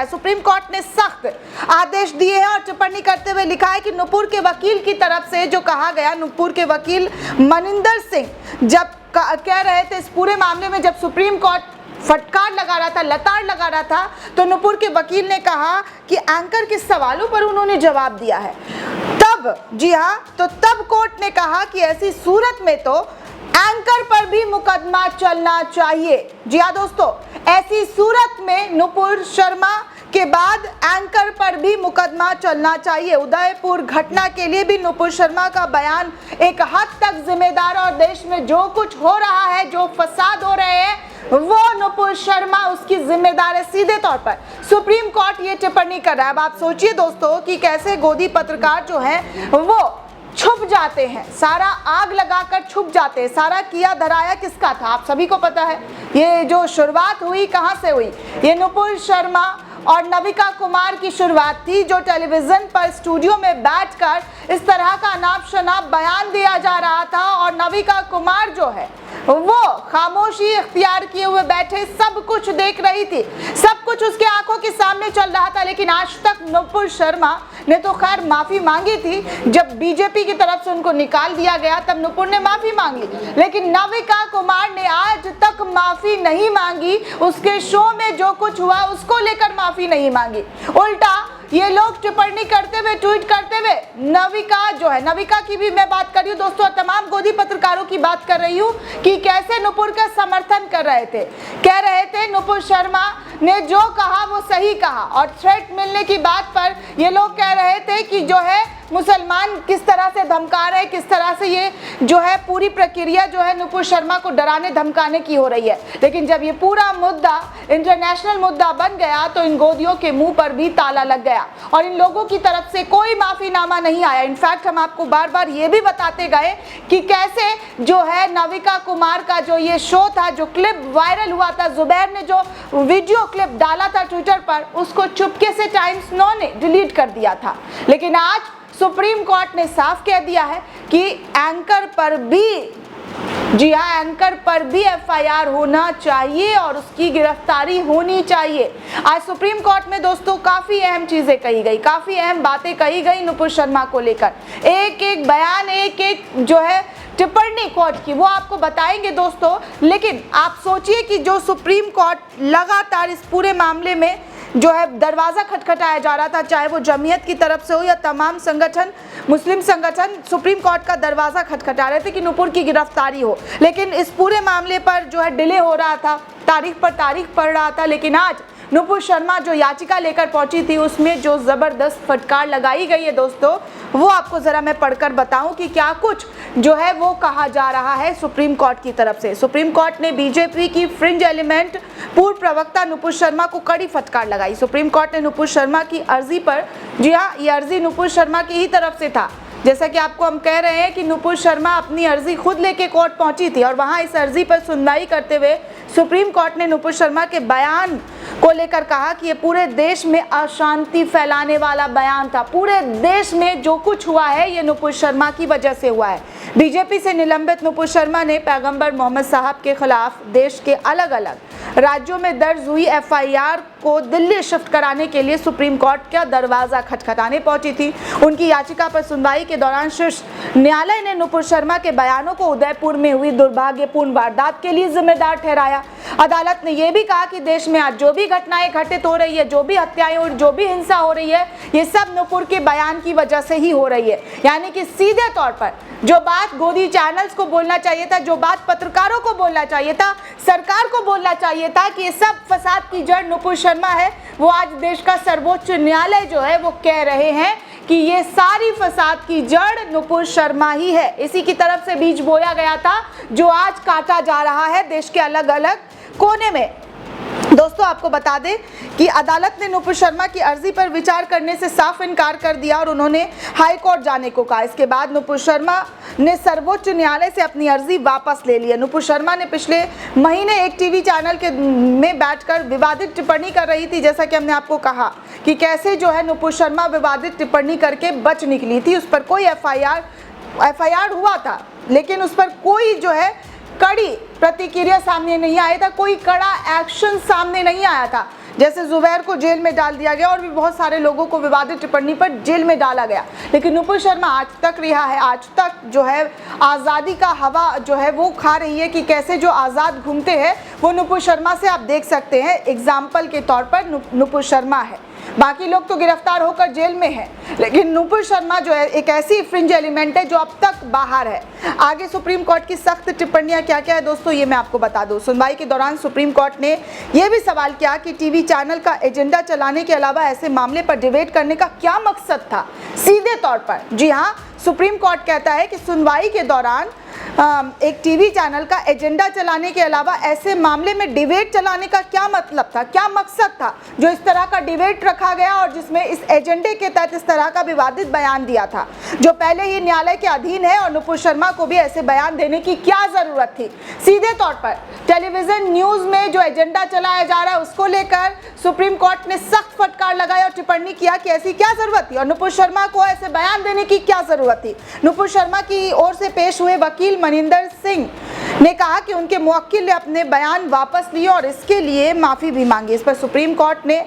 Supreme court ने सख्त आदेश दिए हैं और टिप्पणी करते हुए लिखा है कि नुपुर के वकील की तरफ से जो कहा गया, नुपुर के वकील मनिंदर सिंह जब कह रहे थे इस पूरे मामले में, जब सुप्रीम कोर्ट फटकार लगा रहा था, लताड़ लगा रहा था, तो नुपुर के वकील ने कहा कि एंकर के सवालों पर उन्होंने जवाब दिया है। तब, जी हाँ, तो तब कोर्ट ने कहा कि ऐसी सूरत में तो एंकर पर भी मुकदमा चलना चाहिए। जी हाँ दोस्तों, ऐसी सूरत में नुपुर शर्मा के बाद एंकर पर भी मुकदमा चलना चाहिए। उदयपुर घटना के लिए भी नुपुर शर्मा का बयान एक हद तक जिम्मेदार, और देश में जो कुछ हो रहा है, जो फसाद हो रहे हैं, वो नुपुर शर्मा उसकी जिम्मेदार है सीधे तौर पर। सुप्रीम कोर्ट ये टिप्पणी कर रहा है। अब आप सोचिए दोस्तों कि कैसे गोदी पत्रकार जो हैं वो छुप जाते हैं, सारा आग लगाकर छुप जाते हैं। सारा किया धराया किसका था, आप सभी को पता है। ये जो शुरुआत हुई कहां से हुई, ये नुपुर शर्मा और नविका कुमार की शुरुआत थी, जो टेलीविजन पर स्टूडियो में बैठकर इस तरह का अनाप शनाप बयान दिया जा रहा था, और नविका कुमार जो है वो खामोशी इख्तियार किए हुए बैठे सब कुछ देख रही थी, सब कुछ उसके आंखों के सामने चल रहा था। लेकिन आज तक नुपुर शर्मा ने तो खैर माफी मांगी थी, जब बीजेपी की तरफ से उनको निकाल दिया गया तब नुपुर ने माफी मांगी, लेकिन नविका कुमार ने आज तक माफी नहीं मांगी। उसके शो में जो कुछ हुआ उसको लेकर माफी नहीं मांगी, उल्टा ये लोग टिप्पणी करते हुए, ट्वीट करते हुए, नविका जो है, नविका की भी मैं बात कर रही हूँ दोस्तों, तमाम गोदी पत्रकारों की बात कर रही हूँ कि कैसे नुपुर का समर्थन कर रहे थे, कह रहे थे नुपुर शर्मा ने जो कहा वो सही कहा। और थ्रेट मिलने की बात पर ये लोग कह रहे थे कि जो है मुसलमान किस तरह से धमका रहे, किस तरह से ये जो है पूरी प्रक्रिया जो है नुपुर शर्मा को डराने धमकाने की हो रही है। लेकिन जब ये पूरा मुद्दा इंटरनेशनल मुद्दा बन गया तो इन गोदियों के मुंह पर भी ताला लग गया और इन लोगों की तरफ से कोई माफीनामा नहीं आया। इनफैक्ट हम आपको बार बार ये भी बताते गए कि कैसे जो है नविका कुमार का जो ये शो था, जो क्लिप वायरल हुआ था, जुबैर ने जो वीडियो क्लिप डाला था ट्विटर पर, उसको चुपके से टाइम्स नो ने डिलीट कर दिया था। लेकिन आज सुप्रीम कोर्ट ने साफ कह दिया है कि एंकर पर भी, जी हाँ, एंकर पर भी एफआईआर होना चाहिए और उसकी गिरफ्तारी होनी चाहिए। आज सुप्रीम कोर्ट में दोस्तों काफी अहम चीजें कही गई, काफी अहम बातें कही गई नुपुर शर्मा को लेकर। एक एक बयान, एक एक जो है टिप्पणी कोर्ट की, वो आपको बताएंगे दोस्तों। लेकिन आप सोचिए कि जो सुप्रीम कोर्ट लगातार इस पूरे मामले में जो है दरवाजा खटखटाया जा रहा था, चाहे वो जमीयत की तरफ से हो या तमाम संगठन, मुस्लिम संगठन सुप्रीम कोर्ट का दरवाजा खटखटा रहे थे कि नुपुर की गिरफ्तारी हो। लेकिन इस पूरे मामले पर जो है डिले हो रहा था, तारीख पर तारीख पड़ रहा था। लेकिन आज नुपुर शर्मा जो याचिका लेकर पहुंची थी उसमें जो जबरदस्त फटकार लगाई गई है दोस्तों, वो आपको जरा मैं पढ़कर बताऊं कि क्या कुछ जो है वो कहा जा रहा है सुप्रीम कोर्ट की तरफ से। सुप्रीम कोर्ट ने बीजेपी की फ्रिंज एलिमेंट पूर्व प्रवक्ता नुपुर शर्मा को कड़ी फटकार लगाई। सुप्रीम कोर्ट ने नुपुर शर्मा की अर्जी पर, जी हाँ, ये अर्जी नुपुर शर्मा की ही तरफ से था। जैसा कि आपको हम कह रहे हैं कि नुपुर शर्मा अपनी अर्जी खुद लेके कोर्ट पहुंची थी और वहां इस अर्जी पर सुनवाई करते हुए सुप्रीम कोर्ट ने नुपुर शर्मा के बयान को लेकर कहा कि ये पूरे देश में अशांति फैलाने वाला बयान था। पूरे देश में जो कुछ हुआ है ये नुपुर शर्मा की वजह से हुआ है। बीजेपी से निलंबित नुपुर शर्मा ने पैगंबर मोहम्मद साहब के खिलाफ देश के अलग अलग राज्यों में दर्ज हुई एफआईआर को दिल्ली शिफ्ट कराने के लिए सुप्रीम कोर्ट का दरवाजा खटखटाने पहुंची थी। उनकी याचिका पर सुनवाई के दौरान शीर्ष न्यायालय ने नुपुर शर्मा के बयानों को उदयपुर में हुई दुर्भाग्यपूर्ण वारदात के लिए जिम्मेदार ठहराया। अदालत ने यह भी कहा कि देश में आज जो भी घटनाएं घटित हो रही है, जो भी हत्याएं और जो भी हिंसा हो रही है, ये सब नुपुर के बयान की वजह से ही हो रही है। यानी कि सीधे तौर पर जो बात गोदी चैनल्स को बोलना चाहिए था, जो बात पत्रकारों को बोलना चाहिए था, सरकार को बोलना चाहिए था कि ये सब फसाद की जड़ नुपुर शर्मा है, वो आज देश का सर्वोच्च न्यायालय जो है वो कह रहे हैं कि ये सारी फसाद की जड़ नुपुर शर्मा ही है। इसी की तरफ से बीज बोया गया था जो आज काटा जा रहा है देश के अलग अलग कोने में। दोस्तों आपको बता दें कि अदालत ने नुपुर शर्मा की अर्जी पर विचार करने से साफ इनकार कर दिया और उन्होंने हाई कोर्ट जाने को कहा। इसके बाद नुपुर शर्मा ने सर्वोच्च न्यायालय से अपनी अर्जी वापस ले ली है। नुपुर शर्मा ने पिछले महीने एक टीवी चैनल के में बैठकर विवादित टिप्पणी कर रही थी। जैसा कि हमने आपको कहा कि कैसे जो है नुपुर शर्मा विवादित टिप्पणी करके बच निकली थी। उस पर कोई एफआईआर हुआ था, लेकिन उस पर कोई जो है कड़ी प्रतिक्रिया सामने नहीं आया था, कोई कड़ा एक्शन सामने नहीं आया था। जैसे जुबैर को जेल में डाल दिया गया और भी बहुत सारे लोगों को विवादित टिप्पणी पर जेल में डाला गया, लेकिन नुपुर शर्मा आज तक रिहा है। आज तक जो है आज़ादी का हवा जो है वो खा रही है कि कैसे जो आज़ाद घूमते हैं वो नुपुर शर्मा से आप देख सकते हैं। एग्जाम्पल के तौर पर नुपुर शर्मा है, बाकी लोग तो गिरफ्तार होकर जेल में हैं, लेकिन नुपुर शर्मा जो है एक ऐसी फ्रिंज एलिमेंट है जो अब तक बाहर है। आगे सुप्रीम कोर्ट की सख्त टिप्पणियां क्या क्या है दोस्तों, ये मैं आपको बता दूं। सुनवाई के दौरान सुप्रीम कोर्ट ने यह भी सवाल किया कि टीवी चैनल का एजेंडा चलाने के अलावा ऐसे मामले पर डिबेट करने का क्या मकसद था। सीधे तौर पर जी हाँ, सुप्रीम कोर्ट कहता है कि सुनवाई के दौरान एक टीवी चैनल का एजेंडा चलाने के अलावा ऐसे मामले में डिबेट चलाने का क्या मतलब था, क्या मकसद था जो इस तरह का डिबेट रखा गया और जिसमें इस एजेंडे के तहत इस तरह का विवादित बयान दिया था जो पहले ही न्यायालय के अधीन है, और नुपुर शर्मा को भी ऐसे बयान देने की क्या जरूरत थी। सीधे तौर पर टेलीविजन न्यूज में जो एजेंडा चलाया जा रहा है उसको लेकर सुप्रीम कोर्ट ने सख्त फटकार लगाया और टिप्पणी किया कि ऐसी क्या जरूरत थी और नुपुर शर्मा को ऐसे बयान देने की क्या जरूरत थी। नुपुर शर्मा की ओर से पेश हुए वकील मनिंदर सिंह ने कहा कि उनके मुवक्किल ने अपने बयान वापस लिए और इसके लिए माफी भी मांगी। इस पर सुप्रीम कोर्ट ने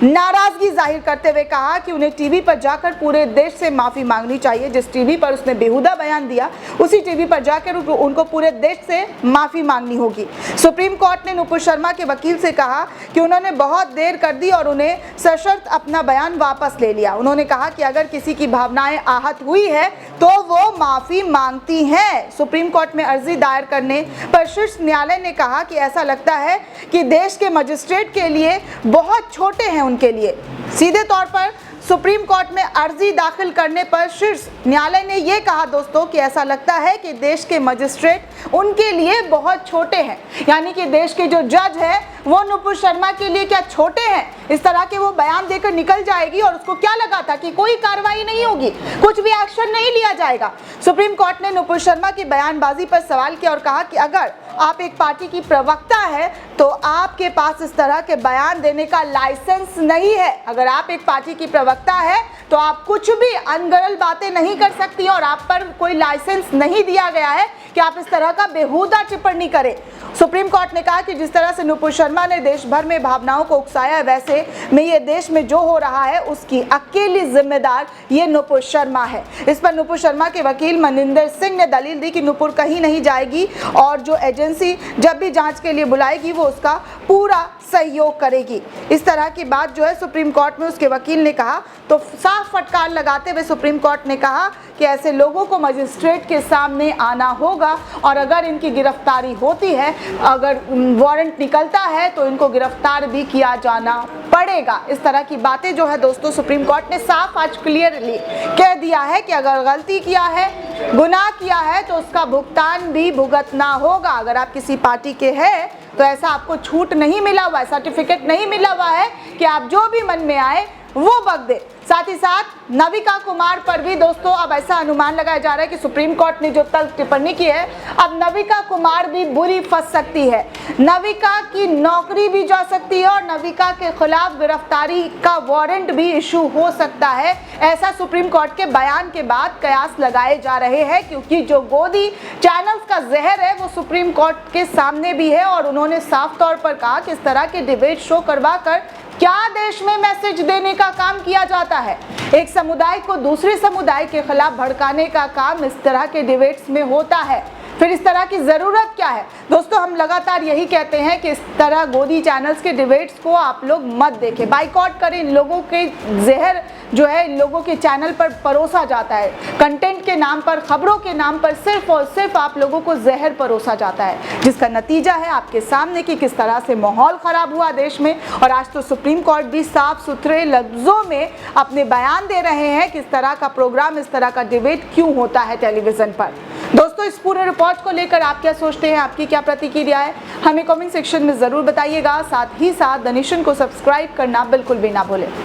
नाराजगी जाहिर करते हुए कहा कि उन्हें टीवी पर जाकर पूरे देश से माफी मांगनी चाहिए। जिस टीवी पर उसने बेहुदा बयान दिया उसी टीवी पर जाकर उनको पूरे देश से माफी मांगनी होगी। सुप्रीम कोर्ट ने नुपुर शर्मा के वकील से कहा कि उन्होंने बहुत देर कर दी और उन्हें सशर्त अपना बयान वापस ले लिया। उन्होंने कहा कि अगर किसी की भावनाएं आहत हुई है तो वो माफी मांगती हैं। सुप्रीम कोर्ट में अर्जी दायर करने पर शीर्ष न्यायालय ने कहा कि ऐसा लगता है कि देश के मजिस्ट्रेट के लिए बहुत छोटे हैं उनके लिए। सीधे तौर पर सुप्रीम कोर्ट में अर्जी दाखिल करने पर शीर्ष न्यायालय ने यह कहा दोस्तों कि ऐसा लगता है कि देश के मजिस्ट्रेट उनके लिए बहुत छोटे हैं, यानी कि देश के जो जज है वो नुपुर शर्मा के लिए क्या छोटे हैं। इस तरह के वो बयान देकर निकल जाएगी और उसको क्या लगा था कि कोई कार्रवाई नहीं होगी, कुछ भी एक्शन नहीं लिया जाएगा। सुप्रीम कोर्ट ने नुपुर शर्मा की बयानबाजी पर सवाल किया और कहा कि अगर आप एक पार्टी की प्रवक्ता है तो आपके पास इस तरह के बयान देने का लाइसेंस नहीं है। अगर आप एक पार्टी की प्रवक्ता है तो आप कुछ भी अनगढ़ बातें नहीं कर सकती और आप पर कोई लाइसेंस नहीं दिया गया है कि आप इस तरह का बेहुदा टिप्पणी करें। सुप्रीम कोर्ट ने कहा कि जिस तरह से नुपुर शर्मा ने देश भर में भावनाओं को उकसाया, वैसे में ये देश में जो हो रहा है उसकी अकेली जिम्मेदार ये नुपुर शर्मा है। इस पर नुपुर शर्मा के वकील मनिंदर सिंह ने दलील दी कि नुपुर कहीं नहीं जाएगी और जो एजेंसी जब भी जांच के लिए बुलाएगी वो उसका पूरा सहयोग करेगी। इस तरह की बात जो है सुप्रीम कोर्ट में उसके वकील ने कहा तो साफ फटकार लगाते हुए सुप्रीम कोर्ट ने कहा कि ऐसे लोगों को मजिस्ट्रेट के सामने आना होगा और अगर इनकी गिरफ्तारी होती है, अगर वारंट निकलता है तो इनको गिरफ्तार भी किया जाना पड़ेगा। इस तरह की बातें जो है दोस्तों सुप्रीम कोर्ट ने साफ आज क्लियरली कह दिया है कि अगर गलती किया है, गुनाह किया है तो उसका भुगतान भी भुगतना होगा। अगर आप किसी पार्टी के हैं तो ऐसा आपको छूट नहीं मिला हुआ है, सर्टिफिकेट नहीं मिला हुआ है कि आप जो भी मन में आए वो बक दे। साथ ही साथ नविका कुमार पर भी दोस्तों अब ऐसा अनुमान लगाया जा रहा है कि सुप्रीम कोर्ट ने जो तल्ख टिप्पणी की है अब नविका कुमार भी बुरी फंस सकती है। नविका की नौकरी भी जा सकती है और नविका के खिलाफ गिरफ्तारी का वारंट भी इशू हो सकता है। ऐसा सुप्रीम कोर्ट के बयान के बाद कयास लगाए जा रहे हैं, क्योंकि जो गोदी चैनल्स का जहर है वो सुप्रीम कोर्ट के सामने भी है और उन्होंने साफ तौर पर कहा कि इस तरह के डिबेट शो करवा कर क्या देश में मैसेज देने का काम किया जाता है। एक समुदाय को दूसरे समुदाय के खिलाफ भड़काने का काम इस तरह के डिबेट्स में होता है, फिर इस तरह की ज़रूरत क्या है। दोस्तों हम लगातार यही कहते हैं कि इस तरह गोदी चैनल्स के डिबेट्स को आप लोग मत देखें, बाइकआउट करें। इन लोगों के जहर जो है इन लोगों के चैनल पर परोसा जाता है, कंटेंट के नाम पर, खबरों के नाम पर सिर्फ और सिर्फ आप लोगों को जहर परोसा जाता है, जिसका नतीजा है आपके सामने कि किस तरह से माहौल ख़राब हुआ देश में। और आज तो सुप्रीम कोर्ट भी साफ सुथरे लफ्ज़ों में अपने बयान दे रहे हैं कि इस तरह का प्रोग्राम, इस तरह का डिबेट क्यों होता है टेलीविज़न पर। दोस्तों इस पूरे रिपोर्ट को लेकर आप क्या सोचते हैं, आपकी क्या प्रतिक्रिया है, हमें कमेंट सेक्शन में ज़रूर बताइएगा। साथ ही साथ द नेशन को सब्सक्राइब करना बिल्कुल भी ना भूलें।